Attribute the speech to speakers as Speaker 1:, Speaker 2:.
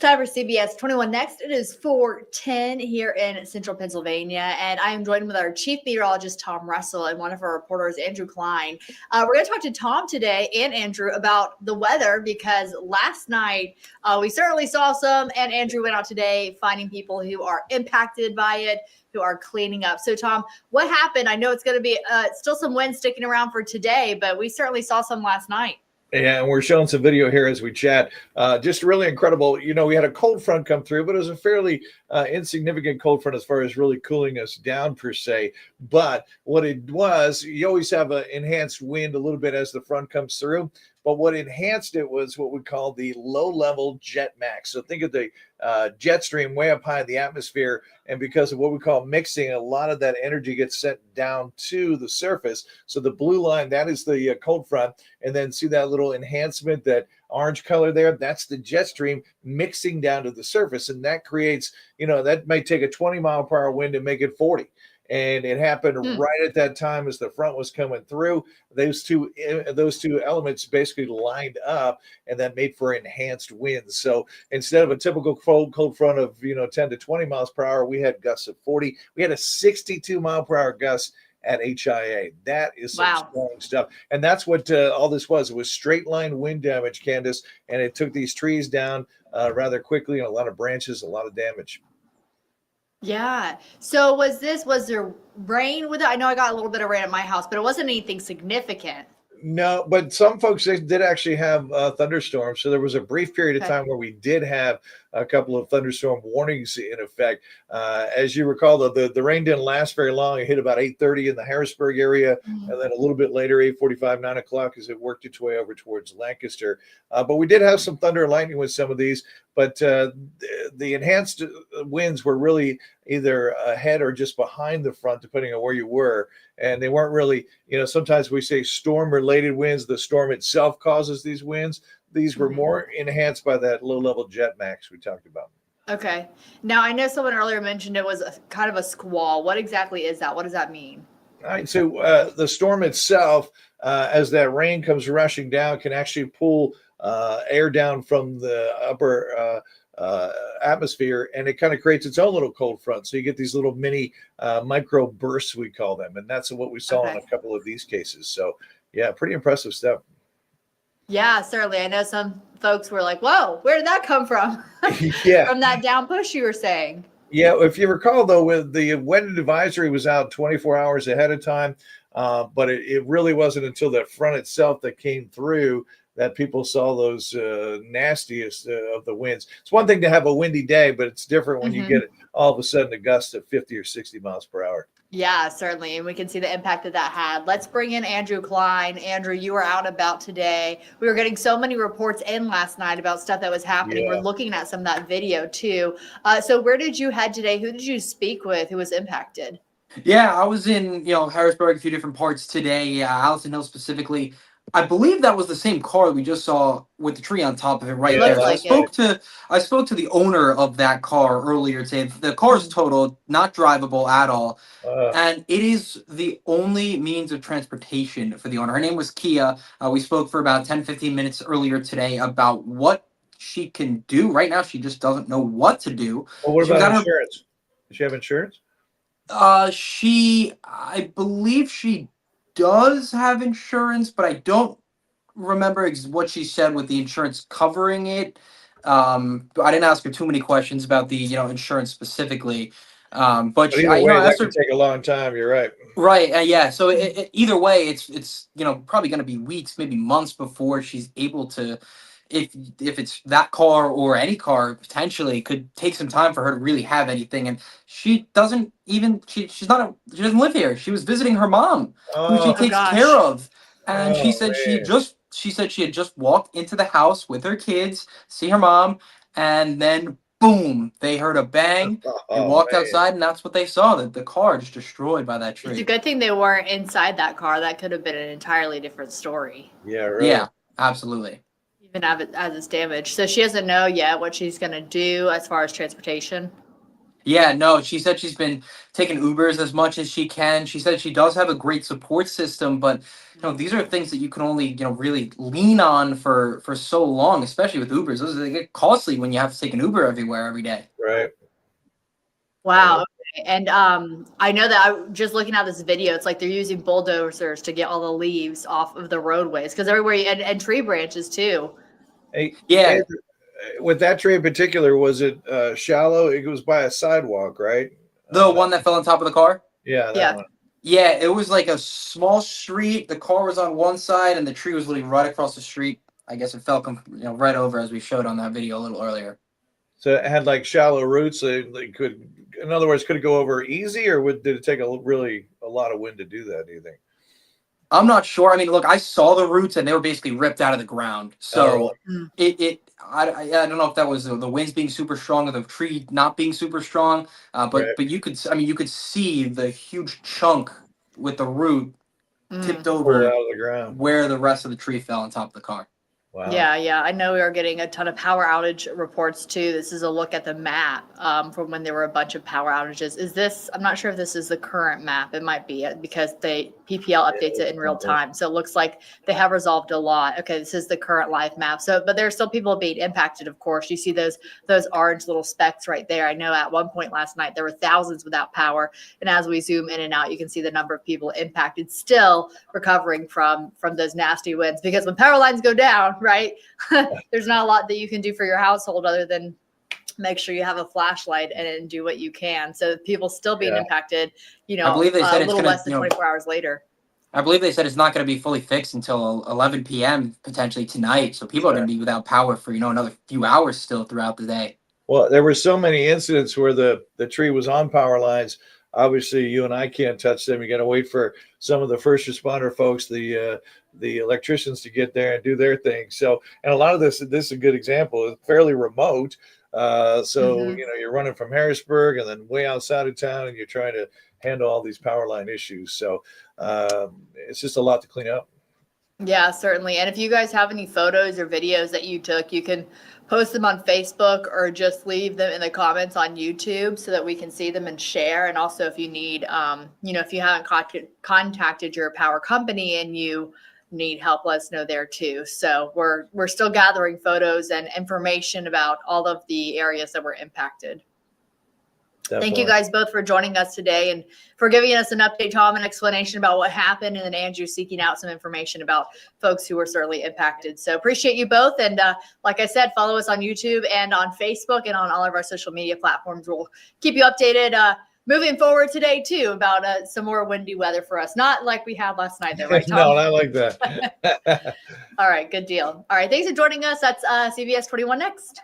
Speaker 1: Time for CBS 21 Next. It is 4:10 here in central Pennsylvania, and I am joined with our chief meteorologist, Tom Russell, and one of our reporters, Andrew Klein. We're going to talk to Tom today and Andrew about the weather because last night we certainly saw some, and Andrew went out today finding people who are impacted by it, who are cleaning up. So, Tom, what happened? I know it's going to be still some wind sticking around for today, but we certainly saw some last night.
Speaker 2: Yeah, and we're showing some video here as we chat. Just really incredible. You know, we had a cold front come through, but it was a fairly insignificant cold front as far as really cooling us down per se. But what it was, you always have an enhanced wind a little bit as the front comes through. But what enhanced it was what we call the low-level jet max. So think of the jet stream way up high in the atmosphere. And because of what we call mixing, a lot of that energy gets sent down to the surface. So the blue line, that is the cold front. And then see that little enhancement, that orange color there? That's the jet stream mixing down to the surface. And that creates, you know, that might take a 20-mile-per-hour wind and make it 40. And it happened right at that time as the front was coming through. Those two elements basically lined up, and that made for enhanced winds. So instead of a typical cold front of 10 to 20 miles per hour, we had gusts of 40. We had a 62-mile-per-hour gust at HIA. That is some strong stuff. And that's what all this was. It was straight line wind damage, Candace, and it took these trees down rather quickly, and a lot of branches, a lot of damage.
Speaker 1: Yeah. So was there rain with it? I know I got a little bit of rain at my house, but it wasn't anything significant.
Speaker 2: No, but some folks, they did actually have thunderstorms. So there was a brief period of time where we did have a couple of thunderstorm warnings in effect. As you recall, the rain didn't last very long. It hit about 8:30 in the Harrisburg area, and then a little bit later, 8:45, 9 o'clock, as it worked its way over towards Lancaster. But we did have some thunder and lightning with some of these. But the enhanced winds were really either ahead or just behind the front, depending on where you were. And they weren't really, sometimes we say storm-related winds. The storm itself causes these winds. These were more enhanced by that low-level jet max we talked about.
Speaker 1: Okay. Now, I know someone earlier mentioned it was kind of a squall. What exactly is that? What does that mean?
Speaker 2: All right. So the storm itself, as that rain comes rushing down, can actually pull air down from the upper atmosphere, and it kind of creates its own little cold front. So you get these little mini micro bursts, we call them. And that's what we saw in a couple of these cases. So, yeah, pretty impressive stuff.
Speaker 1: Yeah, certainly. I know some folks were like, whoa, where did that come from?
Speaker 2: Yeah.
Speaker 1: From that down push you were saying.
Speaker 2: Yeah, if you recall, though, with the wind advisory was out 24 hours ahead of time, but it really wasn't until the front itself that came through that people saw those nastiest of the winds. It's one thing to have a windy day, but it's different when you get all of a sudden a gust of 50 or 60 miles per hour.
Speaker 1: Yeah, certainly. And we can see the impact that had. Let's bring in Andrew Klein. Andrew, you were out about today. We were getting so many reports in last night about stuff that was happening. Yeah. We're looking at some of that video too. So where did you head today? Who did you speak with? Who was impacted?
Speaker 3: Yeah, I was in, Harrisburg, a few different parts today, Allison Hill specifically. I believe that was the same car that we just saw with the tree on top of it right there. I spoke to the owner of that car earlier today. The car is totaled, not drivable at all. And it is the only means of transportation for the owner. Her name was Kia. We spoke for about 10, 15 minutes earlier today about what she can do. Right now, she just doesn't know what to do.
Speaker 2: Well, what about insurance? Does she have insurance?
Speaker 3: I believe she does have insurance, but I don't remember what she said with the insurance covering it. I didn't ask her too many questions about the insurance specifically. But
Speaker 2: either way, that could take a long time. You're right.
Speaker 3: Right. Yeah. So either way, it's probably going to be weeks, maybe months before she's able to. If it's that car or any car, potentially it could take some time for her to really have anything. And she doesn't even she doesn't live here. She was visiting her mom, who she takes care of. And she said she had just walked into the house with her kids, see her mom, and then boom, they heard a bang. They walked outside, and that's what they saw, that the car just destroyed by that tree.
Speaker 1: It's a good thing they weren't inside that car. That could have been an entirely different story.
Speaker 2: Yeah, right.
Speaker 3: Yeah, absolutely.
Speaker 1: Even as it's damaged. So she doesn't know yet what she's going to do as far as transportation?
Speaker 3: Yeah, no, she said she's been taking Ubers as much as she can. She said she does have a great support system, but these are things that you can only, really lean on for so long, especially with Ubers. They get costly when you have to take an Uber everywhere every day.
Speaker 2: Right.
Speaker 1: Wow. Okay. And I know that I just looking at this video, it's like they're using bulldozers to get all the leaves off of the roadways because everywhere and tree branches too.
Speaker 2: Hey,
Speaker 3: Yeah,
Speaker 2: Andrew, with that tree in particular, was it shallow? It was by a sidewalk, right?
Speaker 3: the one that fell on top of the car.
Speaker 2: Yeah, that
Speaker 1: Yeah.
Speaker 2: one.
Speaker 3: Yeah, it was like a small street. The car was on one side, and the tree was literally right across the street. I guess it fell, right over as we showed on that video a little earlier.
Speaker 2: So it had like shallow roots. So they could, in other words, could it go over easy, or did it take a lot of wind to do that? Do you think?
Speaker 3: I'm not sure. I mean, look, I saw the roots, and they were basically ripped out of the ground. So
Speaker 1: Mm.
Speaker 3: I don't know if that was the winds being super strong or the tree not being super strong.
Speaker 2: Right.
Speaker 3: But you could, I mean, you could see the huge chunk with the root tipped
Speaker 2: Pulled
Speaker 3: over
Speaker 2: out of the ground.
Speaker 3: where the rest of the tree fell on top of the car.
Speaker 2: Wow.
Speaker 1: Yeah. I know we are getting a ton of power outage reports too. This is a look at the map from when there were a bunch of power outages. Is this? I'm not sure if this is the current map. It might be because PPL updates it in real time. So it looks like they have resolved a lot. Okay, this is the current live map. So, but there's still people being impacted. Of course, you see those orange little specks right there. I know at one point last night there were thousands without power, and as we zoom in and out, you can see the number of people impacted, still recovering from those nasty winds. Because when power lines go down, right, there's not a lot that you can do for your household other than make sure you have a flashlight and do what you can. So people still being impacted,
Speaker 3: I believe they said
Speaker 1: a little less than 24 hours later.
Speaker 3: I believe they said it's not going to be fully fixed until 11 p.m. potentially tonight. So people are going to be without power for another few hours still throughout the day.
Speaker 2: Well, there were so many incidents where the tree was on power lines. Obviously, you and I can't touch them. You got to wait for some of the first responder folks, the electricians, to get there and do their thing. So, and a lot of this is a good example. It's fairly remote. You're running from Harrisburg and then way outside of town, and you're trying to handle all these power line issues. So it's just a lot to clean up.
Speaker 1: Yeah, certainly. And if you guys have any photos or videos that you took, you can post them on Facebook or just leave them in the comments on YouTube so that we can see them and share. And also if you need, if you haven't contacted your power company and you need help, let us know there too. So we're still gathering photos and information about all of the areas that were impacted.
Speaker 2: Definitely.
Speaker 1: Thank you guys both for joining us today and for giving us an update, Tom, an explanation about what happened, and then Andrew seeking out some information about folks who were certainly impacted. So appreciate you both. And like I said, follow us on YouTube and on Facebook and on all of our social media platforms. We'll keep you updated moving forward today too about some more windy weather for us. Not like we had last night though, right, Tom?
Speaker 2: No, not like that.
Speaker 1: All right, good deal. All right, thanks for joining us. That's CBS 21 Next.